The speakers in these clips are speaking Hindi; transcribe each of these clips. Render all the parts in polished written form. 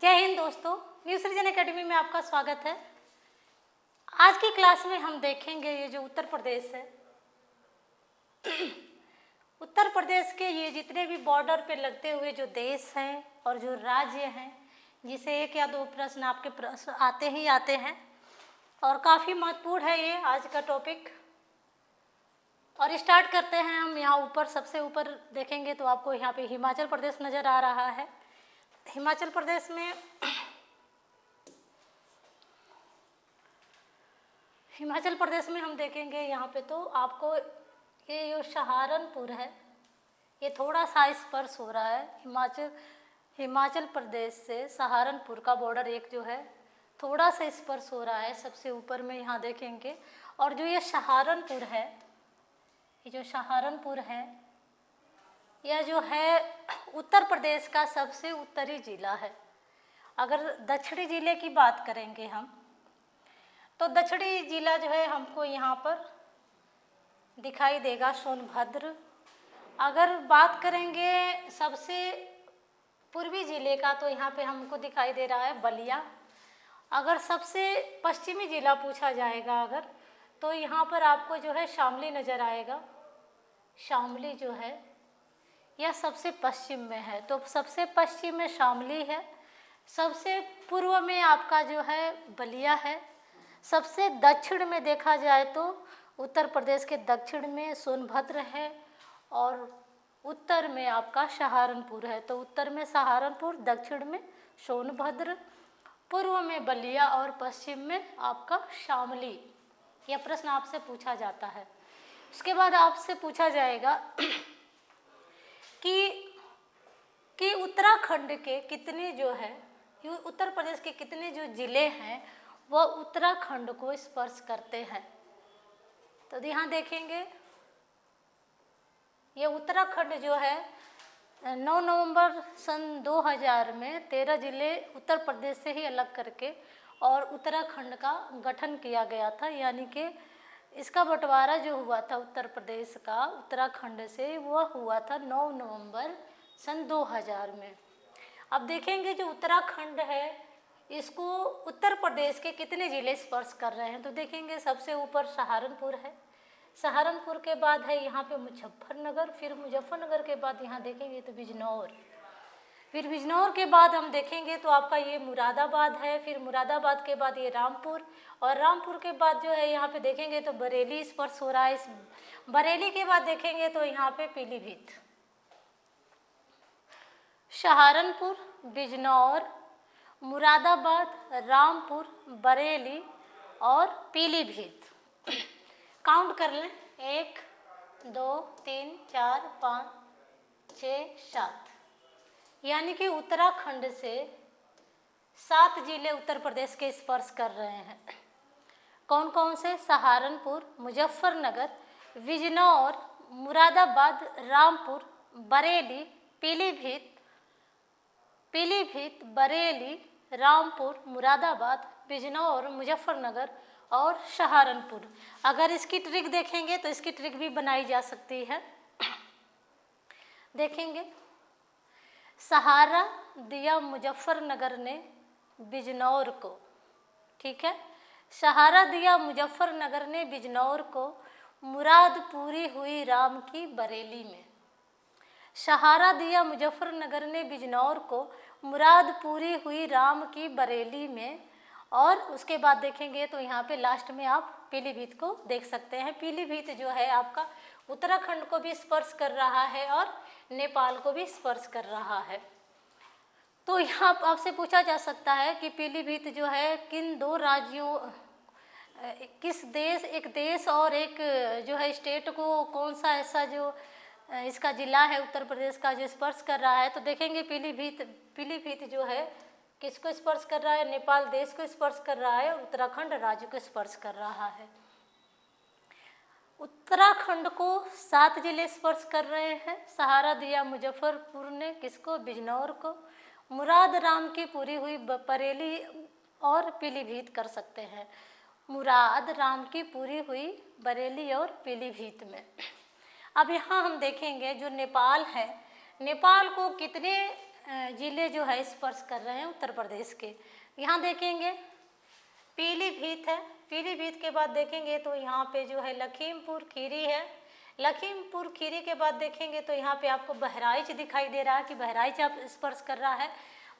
जय हिंद दोस्तों, न्यू सृजन एकेडमी में आपका स्वागत है। आज की क्लास में हम देखेंगे ये जो उत्तर प्रदेश है, उत्तर प्रदेश के ये जितने भी बॉर्डर पे लगते हुए जो देश हैं और जो राज्य हैं, जिसे एक या दो प्रश्न आपके प्रश्न आते ही आते हैं और काफ़ी महत्वपूर्ण है ये आज का टॉपिक। और स्टार्ट करते हैं हम। यहाँ ऊपर सबसे ऊपर देखेंगे तो आपको यहाँ पे हिमाचल प्रदेश नज़र आ रहा है। हिमाचल प्रदेश में हम देखेंगे यहाँ पे तो आपको ये जो सहारनपुर है ये थोड़ा सा स्पर्श हो रहा है। हिमाचल प्रदेश से सहारनपुर का बॉर्डर एक जो है थोड़ा सा स्पर्श हो रहा है सबसे ऊपर में यहाँ देखेंगे। और जो ये सहारनपुर है, ये जो सहारनपुर है यह जो है उत्तर प्रदेश का सबसे उत्तरी जिला है। अगर दक्षिणी जिले की बात करेंगे हम तो दक्षिणी जिला जो है हमको यहाँ पर दिखाई देगा सोनभद्र। अगर बात करेंगे सबसे पूर्वी जिले का तो यहाँ पे हमको दिखाई दे रहा है बलिया। अगर सबसे पश्चिमी जिला पूछा जाएगा अगर तो यहाँ पर आपको जो है शामली नज़र आएगा। शामली जो है यह सबसे पश्चिम में है, तो सबसे पश्चिम में शामली है, सबसे पूर्व में आपका जो है बलिया है, सबसे दक्षिण में देखा जाए तो उत्तर प्रदेश के दक्षिण में सोनभद्र है और उत्तर में आपका सहारनपुर है। तो उत्तर में सहारनपुर, दक्षिण में सोनभद्र, पूर्व में बलिया और पश्चिम में आपका शामली। यह प्रश्न आपसे पूछा जाता है। उसके बाद आपसे पूछा जाएगा कि उत्तराखंड के कितने जो है उत्तर प्रदेश के कितने जो ज़िले हैं वह उत्तराखंड को स्पर्श करते हैं। तो यहाँ देखेंगे ये उत्तराखंड जो है 9 नवंबर सन 2000 में 13 ज़िले उत्तर प्रदेश से ही अलग करके और उत्तराखंड का गठन किया गया था। यानी कि इसका बंटवारा जो हुआ था उत्तर प्रदेश का उत्तराखंड से वह हुआ था 9 नवंबर सन 2000 में। अब देखेंगे जो उत्तराखंड है इसको उत्तर प्रदेश के कितने ज़िले स्पर्श कर रहे हैं। तो देखेंगे सबसे ऊपर सहारनपुर है, सहारनपुर के बाद है यहाँ पे मुजफ्फरनगर, फिर मुजफ्फरनगर के बाद यहाँ देखेंगे तो बिजनौर, फिर बिजनौर के बाद हम देखेंगे तो आपका ये मुरादाबाद है, फिर मुरादाबाद के बाद ये रामपुर और रामपुर के बाद जो है यहाँ पे देखेंगे तो बरेली स्पर्श हो रहा है। इस बरेली के बाद देखेंगे तो यहाँ पे पीलीभीत। सहारनपुर, बिजनौर, मुरादाबाद, रामपुर, बरेली और पीलीभीत। काउंट कर लें 1 2 3 4 5 6 7, यानी कि उत्तराखंड से 7 ज़िले उत्तर प्रदेश के स्पर्श कर रहे हैं। कौन कौन से? सहारनपुर, मुजफ्फरनगर, बिजनौर, मुरादाबाद, रामपुर, बरेली, पीलीभीत, बरेली, रामपुर, मुरादाबाद, बिजनौर, मुजफ्फरनगर और सहारनपुर। अगर इसकी ट्रिक देखेंगे तो इसकी ट्रिक भी बनाई जा सकती है। देखेंगे सहारा दिया मुजफ्फरनगर ने बिजनौर को, ठीक है। सहारा दिया मुजफ्फरनगर ने बिजनौर को, मुराद पूरी हुई राम की बरेली में। सहारा दिया मुजफ्फरनगर ने बिजनौर को, मुराद पूरी हुई राम की बरेली में। और उसके बाद देखेंगे तो यहाँ पे लास्ट में आप पीलीभीत को देख सकते हैं। पीलीभीत जो है आपका उत्तराखंड को भी स्पर्श कर रहा है और नेपाल को भी स्पर्श कर रहा है। तो यहाँ आपसे पूछा जा सकता है कि पीलीभीत जो है किन दो राज्यों, किस देश, एक देश और एक जो है स्टेट को कौन सा ऐसा जो इसका ज़िला है उत्तर प्रदेश का जो स्पर्श कर रहा है। तो देखेंगे पीलीभीत जो है किसको स्पर्श कर रहा है? नेपाल देश को स्पर्श कर रहा है और उत्तराखंड राज्य को स्पर्श कर रहा है। उत्तराखंड को 7 ज़िले स्पर्श कर रहे हैं। सहारा दिया मुजफ्फरपुर ने किसको? बिजनौर को। मुराद राम की पूरी हुई बरेली और पीलीभीत कर सकते हैं। मुराद राम की पूरी हुई बरेली और पीलीभीत में। अब यहाँ हम देखेंगे जो नेपाल है, नेपाल को कितने जिले जो है स्पर्श कर रहे हैं उत्तर प्रदेश के। यहाँ देखेंगे पीलीभीत है, पीलीभीत के बाद देखेंगे तो यहाँ पे जो है लखीमपुर खीरी है, लखीमपुर खीरी के बाद देखेंगे तो यहाँ पे आपको बहराइच दिखाई दे रहा है कि बहराइच आप स्पर्श कर रहा है।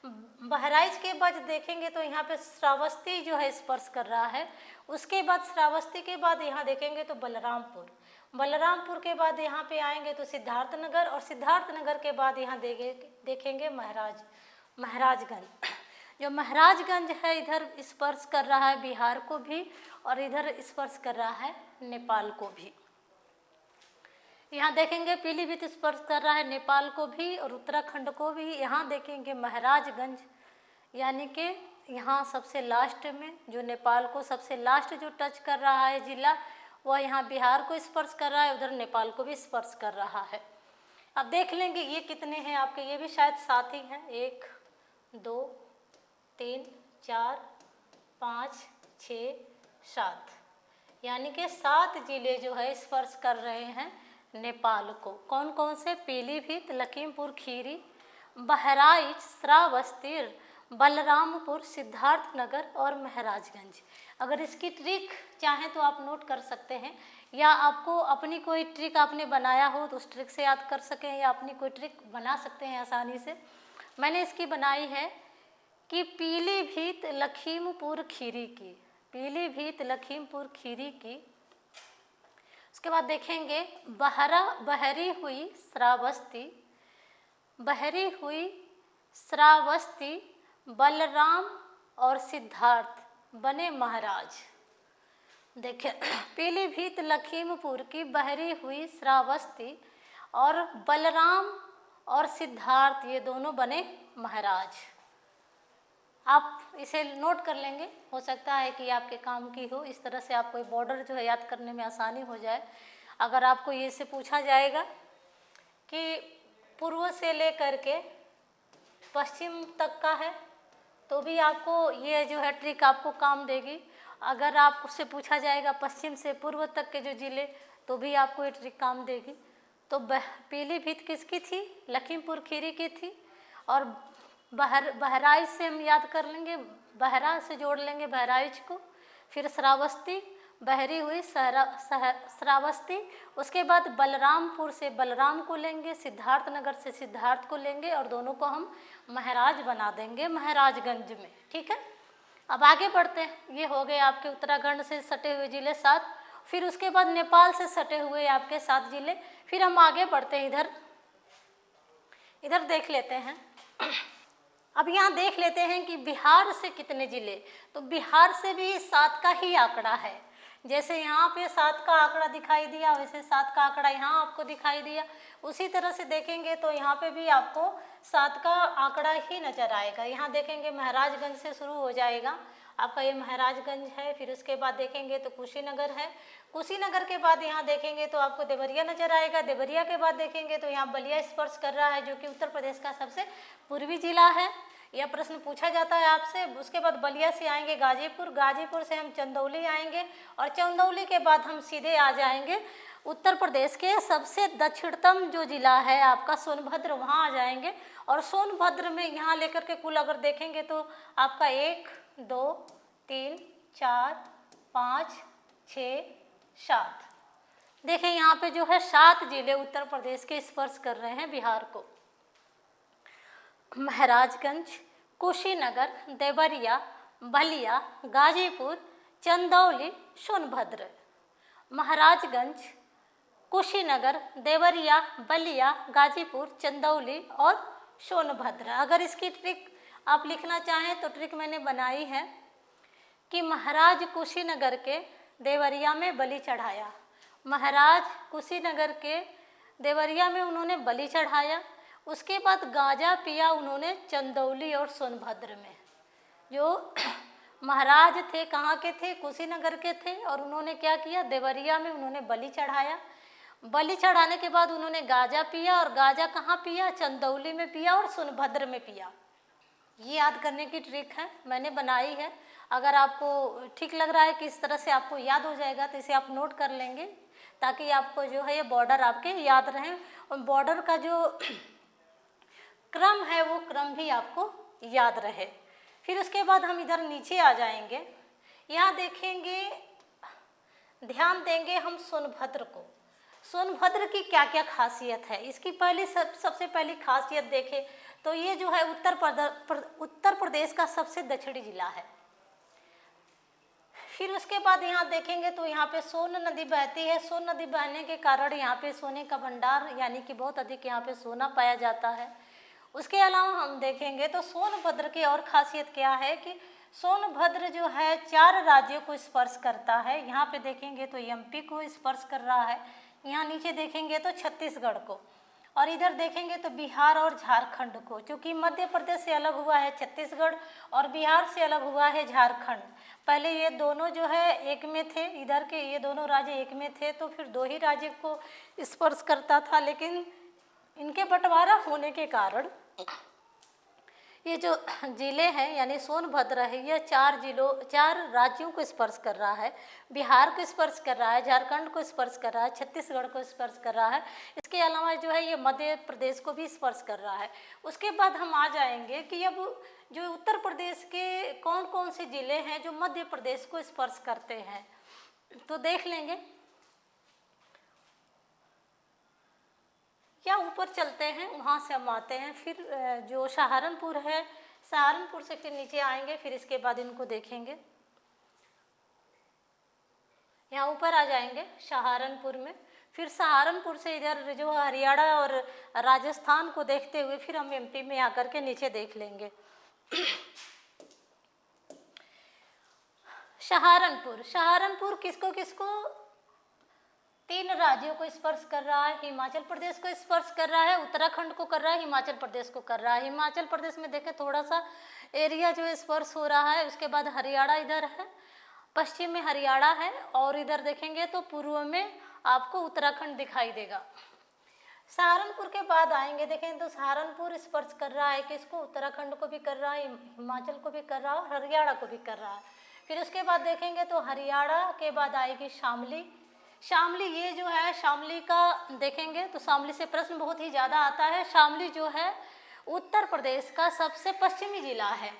बहराइच के बाद देखेंगे तो यहाँ पे श्रावस्ती जो है स्पर्श कर रहा है। उसके बाद श्रावस्ती के बाद यहाँ देखेंगे तो बलरामपुर, बलरामपुर के बाद यहाँ पे आएंगे तो सिद्धार्थनगर, और सिद्धार्थनगर के बाद यहाँ देखेंगे महाराजगंज। जो महाराजगंज है इधर स्पर्श कर रहा है बिहार को भी, और इधर स्पर्श कर रहा है नेपाल को भी। यहाँ देखेंगे पीलीभीत स्पर्श कर रहा है नेपाल को भी और उत्तराखंड को भी। यहाँ देखेंगे महाराजगंज, यानी कि यहाँ सबसे लास्ट में जो नेपाल को सबसे लास्ट जो टच कर रहा है जिला, वह यहाँ बिहार को स्पर्श कर रहा है, उधर नेपाल को भी स्पर्श कर रहा है। अब देख लेंगे ये कितने हैं आपके, ये भी शायद 7 ही हैं, 1 2 3 4 5 6 7, यानी कि 7 जिले जो है स्पर्श कर रहे हैं नेपाल को। कौन कौन से? पीलीभीत, लखीमपुर खीरी, बहराइच, श्रावस्ती, बलरामपुर, सिद्धार्थनगर और महाराजगंज। अगर इसकी ट्रिक चाहें तो आप नोट कर सकते हैं, या आपको अपनी कोई ट्रिक आपने बनाया हो तो उस ट्रिक से याद कर सकें, या अपनी कोई ट्रिक बना सकते हैं आसानी से। मैंने इसकी बनाई है कि पीलीभीत लखीमपुर खीरी की, पीलीभीत लखीमपुर खीरी की। उसके बाद देखेंगे बहरी हुई श्रावस्ती, बहरी हुई श्रावस्ती, बलराम और सिद्धार्थ बने महाराज। देखिए पीलीभीत लखीमपुर की बहरी हुई श्रावस्ती और बलराम और सिद्धार्थ ये दोनों बने महाराज। आप इसे नोट कर लेंगे, हो सकता है कि आपके काम की हो, इस तरह से आप कोई बॉर्डर जो है याद करने में आसानी हो जाए। अगर आपको ये से पूछा जाएगा कि पूर्व से लेकर के पश्चिम तक का है, तो भी आपको ये जो है ट्रिक आपको काम देगी। अगर आपसे पूछा जाएगा पश्चिम से पूर्व तक के जो जिले, तो भी आपको ये ट्रिक काम देगी। तो पीलीभीत किसकी थी? लखीमपुर खीरी की थी। और बहराइच से हम याद कर लेंगे, बहरा से जोड़ लेंगे बहराइच को, फिर श्रावस्ती, बहरी हुई श्रावस्ती। उसके बाद बलरामपुर से बलराम को लेंगे, सिद्धार्थनगर से सिद्धार्थ को लेंगे, और दोनों को हम महाराज बना देंगे महाराजगंज में। ठीक है, अब आगे बढ़ते हैं। ये हो गए आपके उत्तराखंड से सटे हुए जिले 7, फिर उसके बाद नेपाल से सटे हुए आपके 7 जिले। फिर हम आगे बढ़ते हैं, इधर देख लेते हैं। अब यहाँ देख लेते हैं कि बिहार से कितने जिले, तो बिहार से भी 7 का ही आंकड़ा है। जैसे यहाँ पे 7 का आंकड़ा दिखाई दिया, वैसे 7 का आंकड़ा यहाँ आपको दिखाई दिया। उसी तरह से देखेंगे तो यहाँ पे भी आपको 7 का आंकड़ा ही नजर आएगा। यहाँ देखेंगे महाराजगंज से शुरू हो जाएगा आपका, ये महाराजगंज है। फिर उसके बाद देखेंगे तो कुशीनगर है, कुशीनगर के बाद यहाँ देखेंगे तो आपको देवरिया नजर आएगा। देवरिया के बाद देखेंगे तो यहाँ बलिया स्पर्श कर रहा है, जो कि उत्तर प्रदेश का सबसे पूर्वी जिला है। यह प्रश्न पूछा जाता है आपसे। उसके बाद बलिया से आएंगे गाजीपुर, गाजीपुर से हम चंदौली आएंगे, और चंदौली के बाद हम सीधे आ जाएंगे उत्तर प्रदेश के सबसे दक्षिणतम जो जिला है आपका सोनभद्र, वहाँ आ जाएंगे। और सोनभद्र में यहाँ लेकर के कुल अगर देखेंगे तो आपका 1 2 3 4 5 6 7, देखिए यहाँ पे जो है 7 जिले उत्तर प्रदेश के स्पर्श कर रहे हैं बिहार को। महाराजगंज, कुशीनगर, देवरिया, बलिया, गाजीपुर, चंदौली, सोनभद्र। महाराजगंज, कुशीनगर, देवरिया, बलिया, गाजीपुर, चंदौली और सोनभद्र। अगर इसकी ट्रिक आप लिखना चाहें तो ट्रिक मैंने बनाई है कि महाराज कुशीनगर के देवरिया में बलि चढ़ाया। महाराज कुशीनगर के देवरिया में उन्होंने बलि चढ़ाया। उसके बाद गांजा पिया उन्होंने चंदौली और सोनभद्र में। जो महाराज थे कहाँ के थे? कुशीनगर के थे, और उन्होंने क्या किया? देवरिया में उन्होंने बलि चढ़ाया। बलि चढ़ाने के बाद उन्होंने गांजा पिया, और गांजा कहाँ पिया? चंदौली में पिया और सोनभद्र में पिया। ये याद करने की ट्रिक है, मैंने बनाई है। अगर आपको ठीक लग रहा है कि इस तरह से आपको याद हो जाएगा तो इसे आप नोट कर लेंगे, ताकि आपको जो है ये बॉर्डर आपके याद रहें। और बॉर्डर का जो क्रम है वो क्रम भी आपको याद रहे। फिर उसके बाद हम इधर नीचे आ जाएंगे, यहाँ देखेंगे, ध्यान देंगे हम सोनभद्र को। सोनभद्र की क्या क्या खासियत है, इसकी सबसे पहली खासियत देखें तो ये जो है उत्तर प्रदेश का सबसे दक्षिणी जिला है। फिर उसके बाद यहाँ देखेंगे तो यहाँ पे सोन नदी बहती है। सोन नदी बहने के कारण यहाँ पे सोने का भंडार यानी कि बहुत अधिक यहाँ पे सोना पाया जाता है। उसके अलावा हम देखेंगे तो सोनभद्र की और खासियत क्या है कि सोनभद्र जो है 4 राज्यों को स्पर्श करता है। यहाँ पे देखेंगे तो एमपी को स्पर्श कर रहा है, यहाँ नीचे देखेंगे तो छत्तीसगढ़ को, और इधर देखेंगे तो बिहार और झारखंड को। क्योंकि मध्य प्रदेश से अलग हुआ है छत्तीसगढ़ और बिहार से अलग हुआ है झारखंड। पहले ये दोनों जो है एक में थे, इधर के ये दोनों राज्य एक में थे, तो फिर 2 ही राज्य को स्पर्श करता था। लेकिन इनके बंटवारा होने के कारण ये जो जिले हैं यानी सोनभद्र है, ये 4 राज्यों को स्पर्श कर रहा है। बिहार को स्पर्श कर रहा है, झारखंड को स्पर्श कर रहा है, छत्तीसगढ़ को स्पर्श कर रहा है। इसके अलावा जो है ये मध्य प्रदेश को भी स्पर्श कर रहा है। उसके बाद हम आ जाएंगे कि अब जो उत्तर प्रदेश के कौन कौन से जिले हैं जो मध्य प्रदेश को स्पर्श करते हैं, तो देख लेंगे। या ऊपर चलते हैं, वहाँ से हम आते हैं। फिर जो सहारनपुर है, सहारनपुर से फिर नीचे आएंगे, फिर इसके बाद इनको देखेंगे। यहाँ ऊपर आ जाएंगे सहारनपुर में, फिर सहारनपुर से इधर जो हरियाणा और राजस्थान को देखते हुए फिर हम एमपी में आकर के नीचे देख लेंगे। सहारनपुर किसको किसको 3 राज्यों को स्पर्श कर रहा है। हिमाचल प्रदेश को स्पर्श कर रहा है, उत्तराखंड को कर रहा है, हिमाचल प्रदेश को कर रहा है। हिमाचल प्रदेश में देखें थोड़ा सा एरिया जो स्पर्श हो रहा है। उसके बाद हरियाणा इधर है, पश्चिम में हरियाणा है, और इधर देखेंगे तो पूर्व में आपको उत्तराखंड दिखाई देगा। सहारनपुर के बाद आएंगे, देखें तो सहारनपुर स्पर्श कर रहा है किसको, उत्तराखंड को भी कर रहा है, हिमाचल को भी कर रहा है, हरियाणा को भी कर रहा है। फिर उसके बाद देखेंगे तो हरियाणा के बाद आएगी शामली। ये जो है शामली का देखेंगे तो शामली से प्रश्न बहुत ही ज़्यादा आता है। शामली जो है उत्तर प्रदेश का सबसे पश्चिमी जिला है।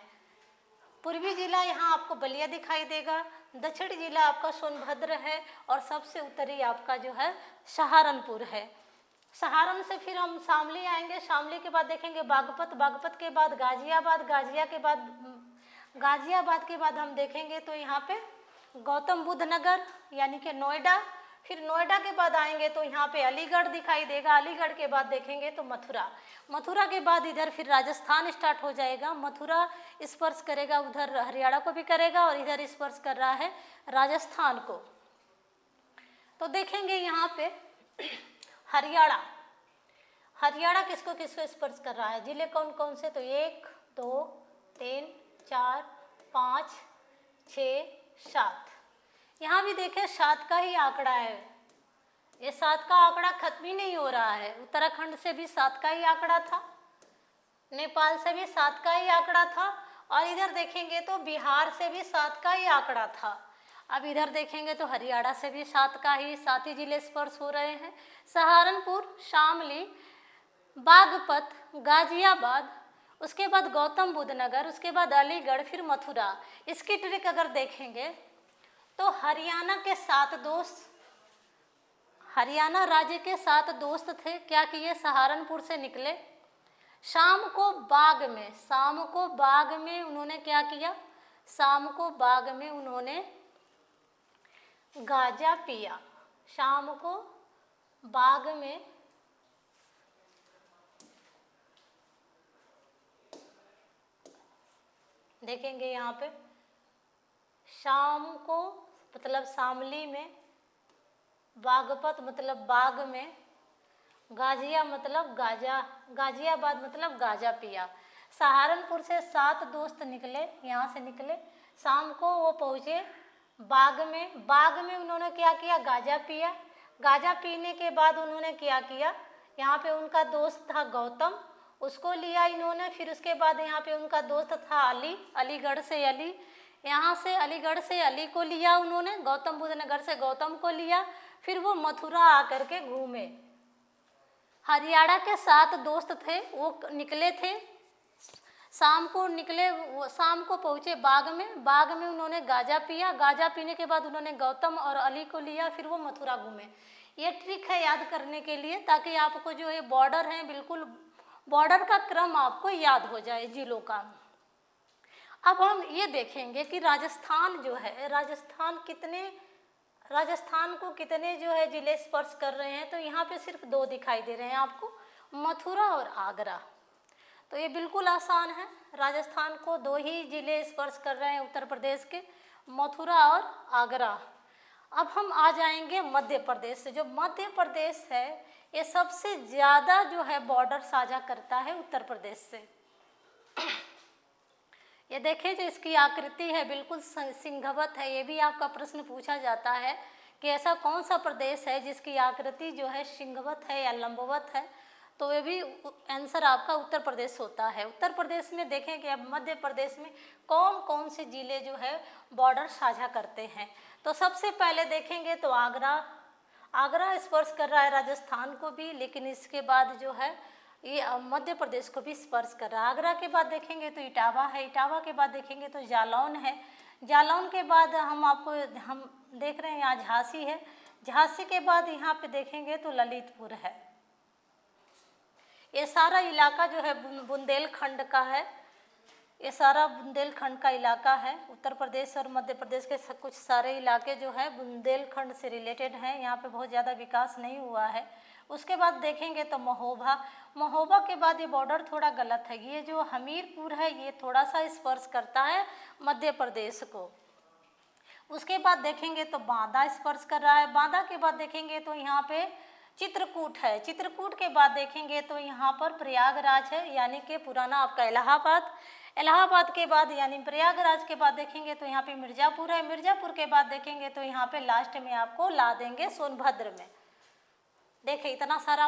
पूर्वी जिला यहाँ आपको बलिया दिखाई देगा, दक्षिणी जिला आपका सोनभद्र है, और सबसे उत्तरी आपका जो है सहारनपुर है। सहारन से फिर हम शामली आएंगे, शामली के बाद देखेंगे बागपत के बाद गाजियाबाद के बाद हम देखेंगे तो यहाँ पे गौतम बुद्ध नगर यानी कि नोएडा। फिर नोएडा के बाद आएंगे तो यहाँ पे अलीगढ़ दिखाई देगा, अलीगढ़ के बाद देखेंगे तो मथुरा के बाद इधर फिर राजस्थान स्टार्ट हो जाएगा। मथुरा स्पर्श करेगा, उधर हरियाणा को भी करेगा, और इधर स्पर्श कर रहा है राजस्थान को। तो देखेंगे यहाँ पे हरियाणा किसको स्पर्श कर रहा है, जिले कौन कौन से, तो 1 2 3 4 5 6 7। यहाँ भी देखें 7 का ही आंकड़ा है, ये 7 का आंकड़ा खत्म ही नहीं हो रहा है। उत्तराखंड से भी 7 का ही आंकड़ा था, नेपाल से भी 7 का ही आंकड़ा था, और इधर देखेंगे तो बिहार से भी 7 का ही आंकड़ा था। अब इधर देखेंगे तो हरियाणा से भी 7 ही जिले स्पर्श हो रहे हैं। सहारनपुर, शामली, बागपत, गाजियाबाद, उसके बाद गौतम बुद्ध नगर, उसके बाद अलीगढ़, फिर मथुरा। इसकी ट्रिक अगर देखेंगे तो हरियाणा राज्य के 7 दोस्त थे, क्या किए, सहारनपुर से निकले, शाम को बाग में उन्होंने क्या किया, शाम को बाग में उन्होंने गांजा पिया। शाम को बाग में देखेंगे यहाँ पे शाम को मतलब शामली में, बागपत मतलब बाग में, गाजियाबाद मतलब गाजा पिया। सहारनपुर से 7 दोस्त निकले, यहाँ से निकले, शाम को वो पहुँचे बाग में उन्होंने क्या किया, गाजा पिया। गाजा पीने के बाद उन्होंने क्या किया, यहाँ पे उनका दोस्त था गौतम, उसको लिया इन्होंने। फिर उसके बाद यहाँ पे उनका दोस्त था अलीगढ़ से अली, यहाँ से अलीगढ़ से अली को लिया उन्होंने, गौतम बुद्ध नगर से गौतम को लिया। फिर वो मथुरा आकर के घूमे। हरियाणा के 7 दोस्त थे, वो निकले थे, शाम को निकले, शाम को पहुँचे बाग में उन्होंने गांजा पिया, गांजा पीने के बाद उन्होंने गौतम और अली को लिया, फिर वो मथुरा घूमे। ये ट्रिक है याद करने के लिए, ताकि आपको जो है बॉर्डर है बिल्कुल बॉर्डर का क्रम आपको याद हो जाए जिलों का। अब हम ये देखेंगे कि राजस्थान जो है, राजस्थान को कितने जो है जिले स्पर्श कर रहे हैं, तो यहाँ पे सिर्फ 2 दिखाई दे रहे हैं आपको, मथुरा और आगरा। तो ये बिल्कुल आसान है, राजस्थान को 2 ही जिले स्पर्श कर रहे हैं उत्तर प्रदेश के, मथुरा और आगरा। अब हम आ जाएंगे मध्य प्रदेश से। जो मध्य प्रदेश है ये सबसे ज़्यादा जो है बॉर्डर साझा करता है उत्तर प्रदेश से। ये देखिए जो इसकी आकृति है बिल्कुल सिंहवत है। ये भी आपका प्रश्न पूछा जाता है कि ऐसा कौन सा प्रदेश है जिसकी आकृति जो है सिंहवत है या लंबवत है, तो ये भी आंसर आपका उत्तर प्रदेश होता है। उत्तर प्रदेश में देखें कि अब मध्य प्रदेश में कौन कौन से जिले जो है बॉर्डर साझा करते हैं। तो सबसे पहले देखेंगे तो आगरा स्पर्श कर रहा है राजस्थान को भी, लेकिन इसके बाद जो है ये मध्य प्रदेश को भी स्पर्श कर रहा है। आगरा के बाद देखेंगे तो इटावा है, इटावा के बाद देखेंगे तो जालौन है, जालौन के बाद हम देख रहे हैं यहाँ झांसी है, झांसी के बाद यहाँ पे देखेंगे तो ललितपुर है। ये सारा इलाका जो है बुंदेलखंड का है, ये सारा बुंदेलखंड का इलाका है। उत्तर प्रदेश और मध्य प्रदेश के कुछ सारे इलाके जो है बुंदेलखंड से रिलेटेड हैं, यहाँ पे बहुत ज़्यादा विकास नहीं हुआ है। उसके बाद देखेंगे तो महोबा के बाद ये बॉर्डर थोड़ा गलत है, ये जो हमीरपुर है ये थोड़ा सा स्पर्श करता है मध्य प्रदेश को। उसके बाद देखेंगे तो बांदा स्पर्श कर रहा है, बांदा के बाद देखेंगे तो यहाँ पे चित्रकूट है, चित्रकूट के बाद देखेंगे तो यहाँ पर प्रयागराज है, यानी कि पुराना आपका इलाहाबाद, इलाहाबाद के बाद यानी प्रयागराज के बाद देखेंगे तो यहाँ पे मिर्ज़ापुर है, मिर्ज़ापुर के बाद देखेंगे तो यहाँ पे लास्ट में आपको ला देंगे सोनभद्र में। देखिए इतना सारा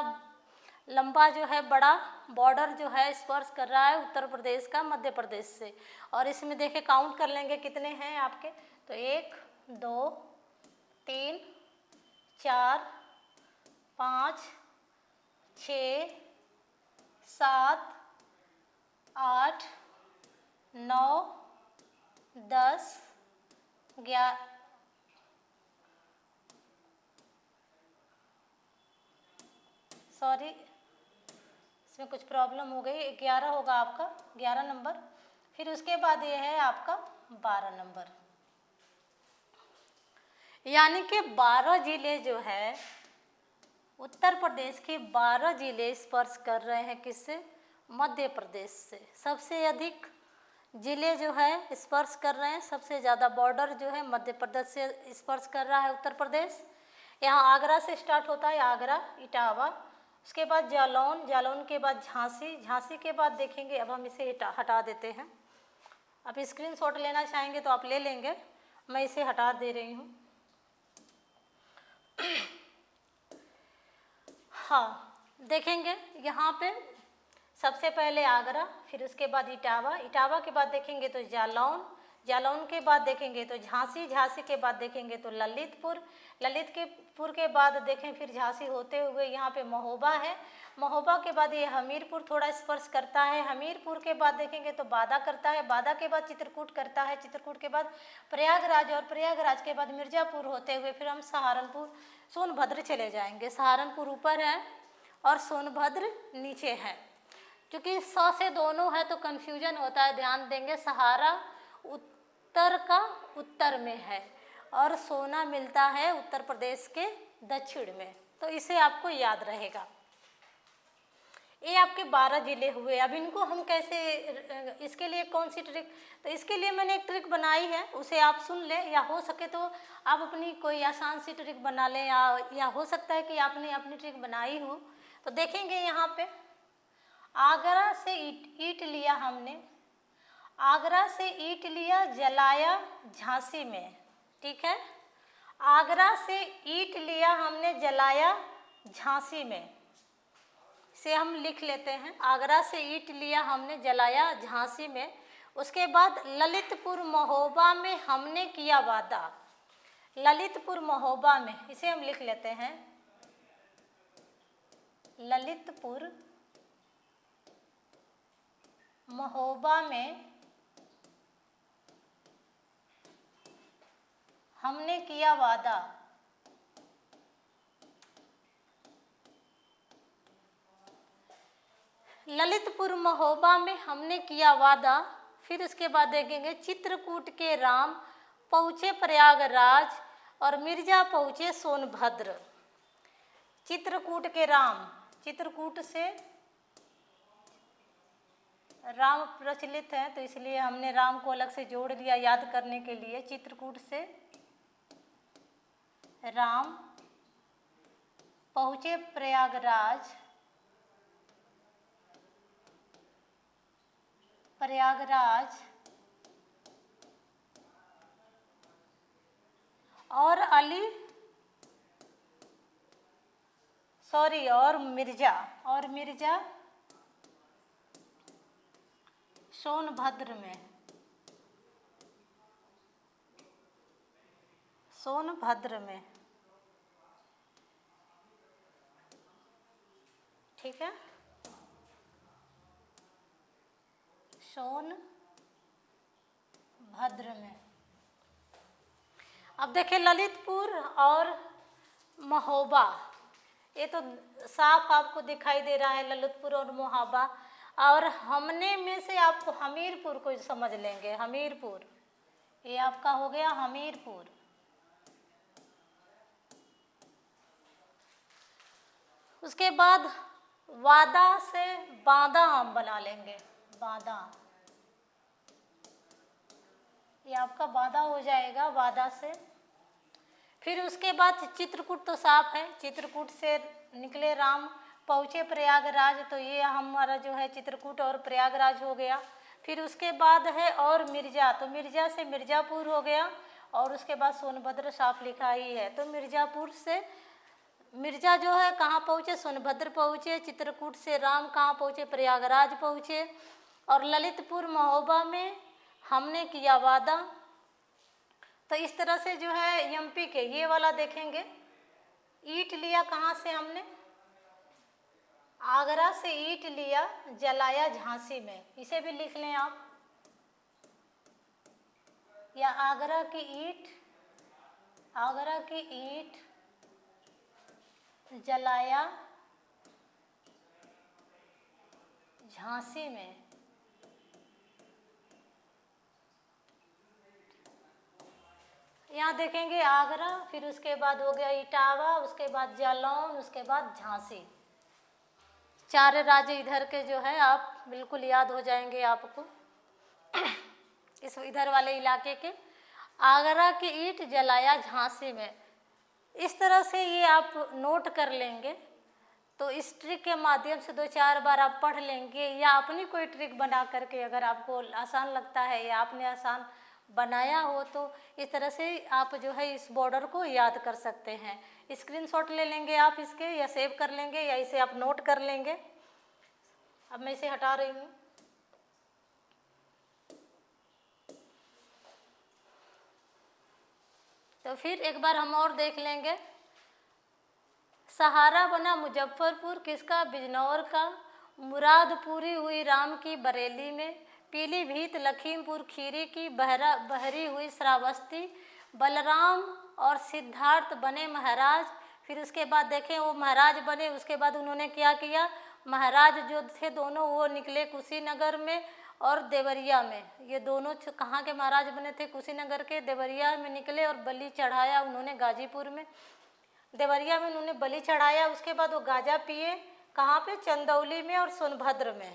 लंबा जो है बड़ा बॉर्डर जो है स्पर्श कर रहा है उत्तर प्रदेश का मध्य प्रदेश से। और इसमें देखिए काउंट कर लेंगे कितने हैं आपके, तो 1 2 3 4 5 6 7 8 9 10 11 सॉरी इसमें कुछ प्रॉब्लम हो गई, 11 होगा आपका, 11 नंबर। फिर उसके बाद ये है आपका 12 नंबर, यानी कि 12 जिले जो है उत्तर प्रदेश के 12 जिले स्पर्श कर रहे हैं किससे, मध्य प्रदेश से। सबसे अधिक जिले जो है स्पर्श कर रहे हैं, सबसे ज़्यादा बॉर्डर जो है मध्य प्रदेश से स्पर्श कर रहा है उत्तर प्रदेश। यहाँ आगरा से स्टार्ट होता है, आगरा, इटावा, उसके बाद जालौन, जालौन के बाद झांसी, झांसी के बाद देखेंगे, अब हम इसे हटा देते हैं। आप स्क्रीनशॉट लेना चाहेंगे तो आप ले लेंगे, मैं इसे हटा दे रही हूँ। हाँ देखेंगे यहाँ पे सबसे पहले आगरा, फिर उसके बाद इटावा, इटावा के बाद देखेंगे तो जालौन, जालौन के बाद देखेंगे तो झांसी, झांसी के बाद देखेंगे तो ललितपुर, ललितपुर के बाद देखें फिर झांसी होते हुए यहाँ पे महोबा है, महोबा के बाद ये हमीरपुर थोड़ा स्पर्श करता है, हमीरपुर के बाद देखेंगे तो बादा करता है, बादा के बाद चित्रकूट करता है, चित्रकूट के बाद प्रयागराज, और प्रयागराज के बाद मिर्ज़ापुर होते हुए फिर हम सहारनपुर सोनभद्र चले जाएंगे। सहारनपुर ऊपर है और सोनभद्र नीचे है, क्योंकि 100 से दोनों है तो कन्फ्यूजन होता है, ध्यान देंगे। सहारा उत्तर का उत्तर में है और सोना मिलता है उत्तर प्रदेश के दक्षिण में, तो इसे आपको याद रहेगा। ये आपके 12 जिले हुए। अब इनको हम कैसे, इसके लिए कौन सी ट्रिक, तो इसके लिए मैंने एक ट्रिक बनाई है, उसे आप सुन लें, या हो सके तो आप अपनी कोई आसान सी ट्रिक बना लें, या हो सकता है कि आपने अपनी ट्रिक बनाई हो। तो देखेंगे यहाँ पे आगरा से ईंट लिया हमने, आगरा से ईंट लिया, जलाया झांसी में, ठीक है। आगरा से ईंट लिया हमने, जलाया झांसी में, इसे हम लिख लेते हैं। आगरा से ईंट लिया हमने, जलाया झांसी में। उसके बाद ललितपुर महोबा में हमने किया वादा, ललितपुर महोबा में, इसे हम लिख लेते हैं ललितपुर महोबा में हमने किया वादा। ललितपुर महोबा में हमने किया वादा। फिर उसके बाद देखेंगे चित्रकूट के राम पहुँचे प्रयागराज और मिर्जा पहुँचे सोनभद्र। चित्रकूट के राम, चित्रकूट से राम प्रचलित है तो इसलिए हमने राम को अलग से जोड़ दिया याद करने के लिए। चित्रकूट से राम पहुँचे प्रयागराज, प्रयागराज और मिर्जा सोनभद्र में, सोनभद्र में। ठीक है, सोनभद्र में। अब देखिए ललितपुर और महोबा, ये तो साफ आपको दिखाई दे रहा है ललितपुर और महोबा। और हमने में से आपको हमीरपुर को समझ लेंगे। हमीरपुर, ये आपका हो गया हमीरपुर। उसके बाद वादा से बांदा हम बना लेंगे। बांदा, ये आपका वादा हो जाएगा वादा से। फिर उसके बाद चित्रकूट तो साफ है, चित्रकूट से निकले राम पहुँचे प्रयागराज, तो ये हमारा जो है चित्रकूट और प्रयागराज हो गया। फिर उसके बाद है और मिर्जा, तो मिर्जा से मिर्ज़ापुर हो गया। और उसके बाद सोनभद्र साफ लिखा ही है, तो मिर्ज़ापुर से मिर्जा जो है कहाँ पहुँचे, सोनभद्र पहुँचे। चित्रकूट से राम कहाँ पहुँचे, प्रयागराज पहुँचे। और ललितपुर महोबा में हमने किया वादा। तो इस तरह से जो है एमपी के ये वाला देखेंगे। ईंट लिया कहाँ से हमने, आगरा से ईंट लिया, जलाया झांसी में, इसे भी लिख लें आप। या आगरा की ईंट, आगरा की ईंट जलाया झांसी में। यहाँ देखेंगे आगरा, फिर उसके बाद हो गया इटावा, उसके बाद जालौन, उसके बाद झांसी। 4 राज्य इधर के जो है आप बिल्कुल याद हो जाएंगे आपको। इस इधर वाले इलाके के आगरा की ईंट जलाया झांसी में, इस तरह से ये आप नोट कर लेंगे। तो इस ट्रिक के माध्यम से 2-4 बार आप पढ़ लेंगे, या अपनी कोई ट्रिक बना करके अगर आपको आसान लगता है या आपने आसान बनाया हो तो इस तरह से आप जो है इस बॉर्डर को याद कर सकते हैं। स्क्रीनशॉट ले लेंगे आप इसके, या सेव कर लेंगे, या इसे आप नोट कर लेंगे। अब मैं इसे हटा रही हूँ। तो फिर एक बार हम और देख लेंगे। सहारा बना मुजफ्फरपुर किसका, बिजनौर का। मुराद पूरी हुई राम की बरेली में। पीलीभीत लखीमपुर खीरी की, बहरी हुई श्रावस्ती। बलराम और सिद्धार्थ बने महाराज। फिर उसके बाद देखें वो महाराज बने, उसके बाद उन्होंने क्या किया, महाराज जो थे दोनों वो निकले कुशीनगर में और देवरिया में। ये दोनों कहाँ के महाराज बने थे, कुशीनगर के। देवरिया में निकले और बलि चढ़ाया उन्होंने गाजीपुर में। देवरिया में उन्होंने बलि चढ़ाया, उसके बाद वो गाजा पिए कहाँ पे, चंदौली में और सोनभद्र में।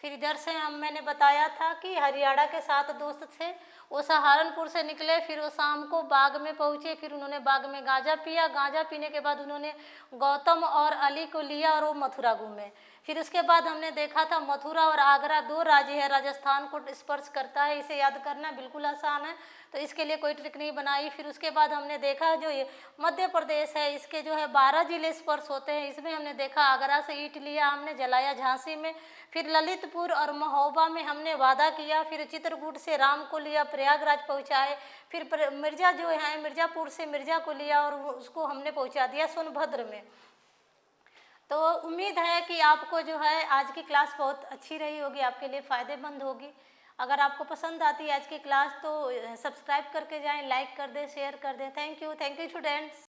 फिर इधर से मैंने बताया था कि हरियाणा के 7 दोस्त थे, वो सहारनपुर से निकले, फिर वो शाम को बाग में पहुँचे, फिर उन्होंने बाग में गांजा पिया। गांजा पीने के बाद उन्होंने गौतम और अली को लिया और वो मथुरा घूमे। फिर उसके बाद हमने देखा था मथुरा और आगरा 2 राज्य है, राजस्थान को स्पर्श करता है, इसे याद करना बिल्कुल आसान है, तो इसके लिए कोई ट्रिक नहीं बनाई। फिर उसके बाद हमने देखा जो ये मध्य प्रदेश है, इसके जो है 12 जिले स्पर्श होते हैं, इसमें हमने देखा आगरा से ईंट लिया हमने, जलाया झांसी में। फिर ललितपुर और महोबा में हमने वादा किया। फिर चित्रकूट से राम को लिया, प्रयागराज पहुँचाए। फिर मिर्जा जो है मिर्ज़ापुर से मिर्जा को लिया और उसको हमने पहुँचा दिया सोनभद्र में। तो उम्मीद है कि आपको जो है आज की क्लास बहुत अच्छी रही होगी, आपके लिए फ़ायदेमंद होगी। अगर आपको पसंद आती है आज की क्लास तो सब्सक्राइब करके जाएं, लाइक कर दें, शेयर कर दें। Thank you students.